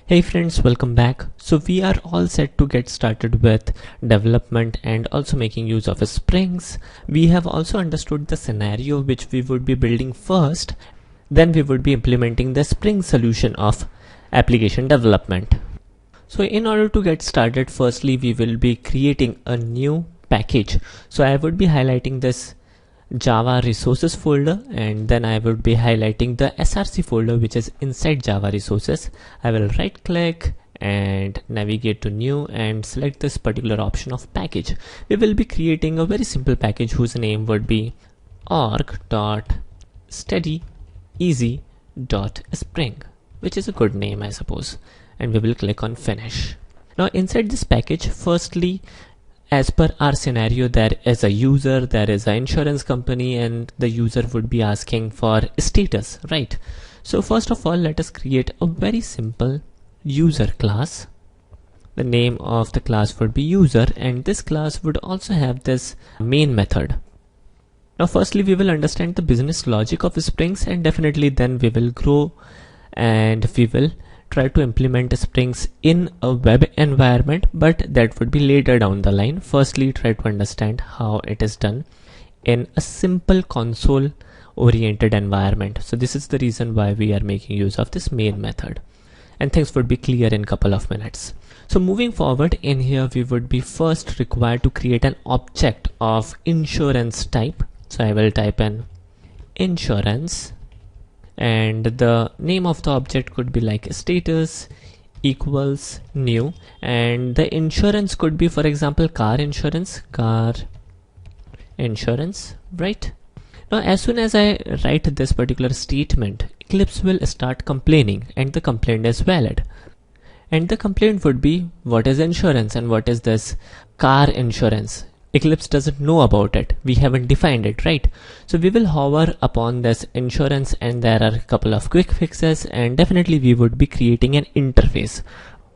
Hey friends, welcome back. So we are all set to get started with development and also making use of Springs. We have also understood the scenario which we would be building first, then we would be implementing the Spring solution of application development. So in order to get started, firstly we will be creating a new package. So I would be highlighting this Java resources folder, and then I would be highlighting the src folder which is inside Java resources. I will right click and navigate to new and select this particular option of package. We will be creating a very simple package whose name would be org.steadyeasy.spring, which is a good name, I suppose, and we will click on finish. Now inside this package, firstly, as per our scenario, there is a user, there is an insurance company, and the user would be asking for status, right? So first of all, let us create a very simple user class. The name of the class would be user, and this class would also have this main method. Now firstly, we will understand the business logic of Springs, and definitely then we will grow and we will try to implement Springs in a web environment, but that would be later down the line. Firstly, try to understand how it is done in a simple console oriented environment. So this is the reason why we are making use of this main method, and things would be clear in a couple of minutes. So moving forward, in here we would be first required to create an object of insurance type. So I will type in insurance, and the name of the object could be like status equals new, and the insurance could be, for example, car insurance, right? Now as soon as I write this particular statement, Eclipse will start complaining, and the complaint is valid. And the complaint would be, what is insurance and what is this car insurance? Eclipse doesn't know about it. We haven't defined it, right? So we will hover upon this insurance, and there are a couple of quick fixes, and definitely we would be creating an interface.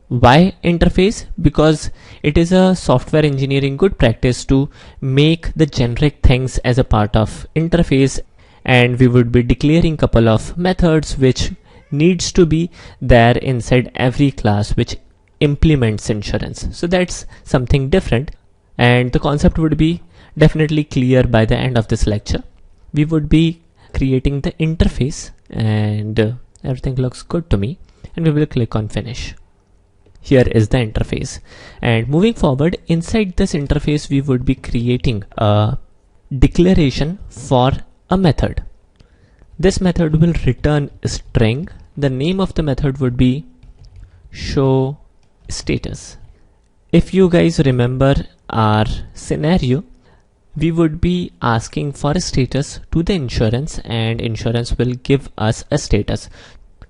Why interface? Because it is a software engineering good practice to make the generic things as a part of interface, and we would be declaring couple of methods which needs to be there inside every class which implements insurance. So that's something different, and the concept would be definitely clear by the end of this lecture. We would be creating the interface, and everything looks good to me, and we will click on finish. Here is the interface, and moving forward, inside this interface we would be creating a declaration for a method. This method will return a string. The name of the method would be show status. If you guys remember our scenario, we would be asking for a status to the insurance, and insurance will give us a status.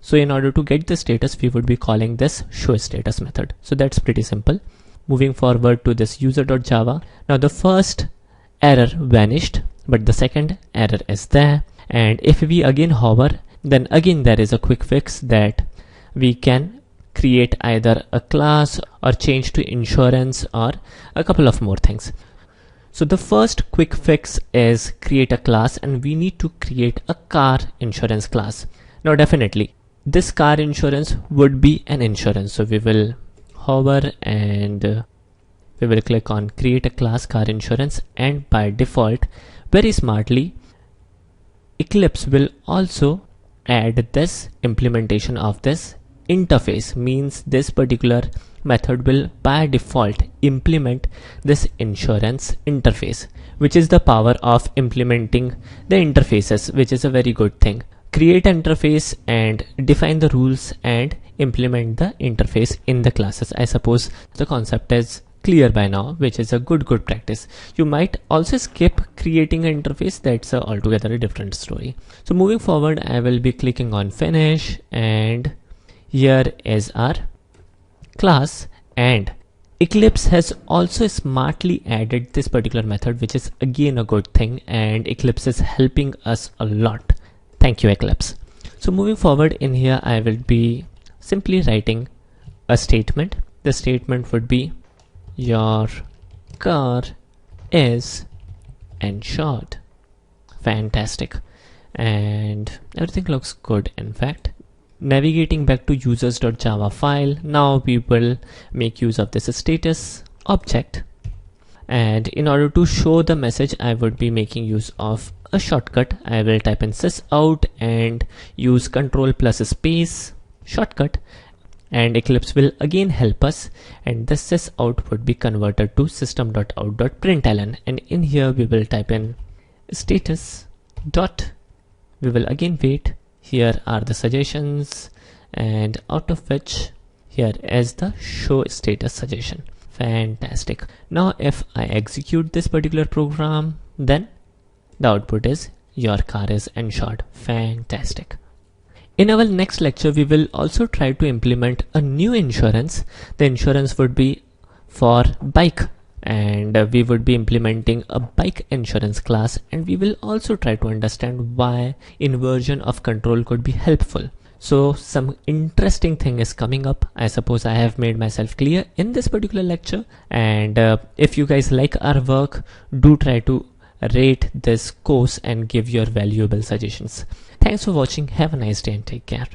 So in order to get the status, we would be calling this show status method. So that's pretty simple. Moving forward to this user.java. Now the first error vanished, but the second error is there. And if we again hover, then again there is a quick fix that we can create either a class or change to insurance or a couple of more things. So the first quick fix is create a class, and we need to create a car insurance class. Now definitely this car insurance would be an insurance. So we will hover and we will click on create a class car insurance, and by default, very smartly, Eclipse will also add this implementation of this interface. Means this particular method will by default implement this insurance interface, which is the power of implementing the interfaces, which is a very good thing. Create an interface and define the rules and implement the interface in the classes. I suppose the concept is clear by now, which is a good practice. You might also skip creating an interface. That's altogether a different story. So moving forward, I will be clicking on finish, and here is our class, and Eclipse has also smartly added this particular method, which is again a good thing, and Eclipse is helping us a lot. Thank you, Eclipse. So moving forward, in here I will be simply writing a statement. The statement would be your car is insured. Fantastic, and everything looks good. In fact, navigating back to users.java file, now we will make use of this status object. And in order to show the message, I would be making use of a shortcut. I will type in sysout and use control plus space shortcut, and Eclipse will again help us, and the sysout would be converted to system.out.println, and in here we will type in status dot, we will again wait. Here are the suggestions, and out of which here is the show status suggestion. Fantastic. Now if I execute this particular program, then the output is your car is insured. Fantastic. In our next lecture, we will also try to implement a new insurance. The insurance would be for bike, and we would be implementing a bike insurance class, and we will also try to understand why inversion of control could be helpful. So some interesting thing is coming up. I suppose I have made myself clear in this particular lecture, and if you guys like our work, do try to rate this course and give your valuable suggestions. Thanks for watching. Have a nice day and take care.